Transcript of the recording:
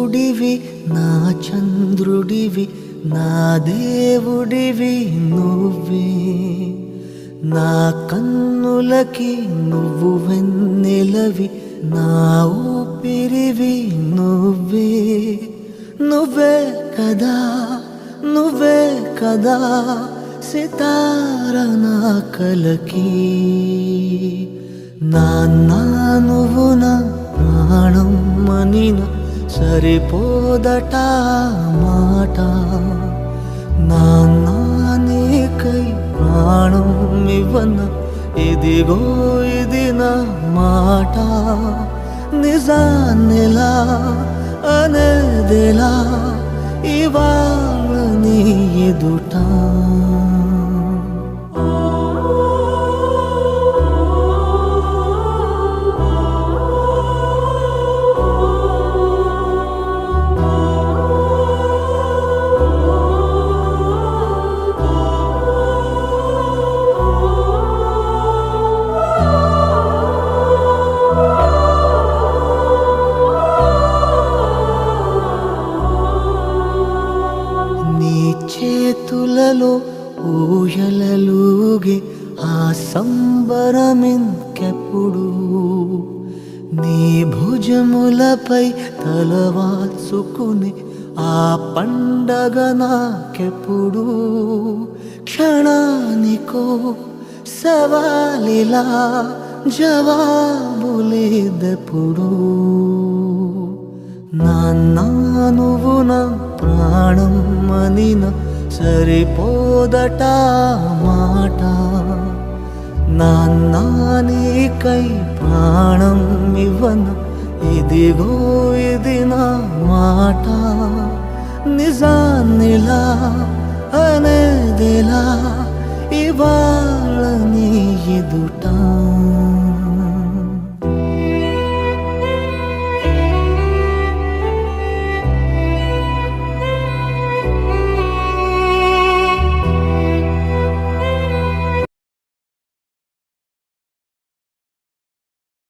సూర్యుడివి నా చంద్రుడివి నా దేవుడివి నువ్వే నా కన్నులకి నువ్వు వెన్నెలవి నా ఊపిరివి నువ్వే నువ్వే కదా నువ్వే కదా సితార నా కలకి నాన్నా నువ్వు నా ప్రాణం మనిన సరిపోదట మాట నాన్నా నీకై ప్రాణం ఇవ్వన ఇదిగో ఇది నా మాట నిజాన్నిలా అనేదిలా ఇవాళ నీ ఎదుట చేతులలో ఊయలలుగే ఆ సంబరమింకెప్పుడు నీ భుజములపై తలవాల్చుకుని ఆ పండగ నాకెప్పుడు క్షణానికో సవాలిలా జవాబులేదెప్పుడు నాన్నా నువ్వు నా ప్రాణం మనిన సరిపోదట మాట నాన్నా నీకై ప్రాణం ఇవ్వన ఇదిగో ఇది నా మాట నిజాన్నిలా అనేదిలా ఇవాళ నీ ఎదుట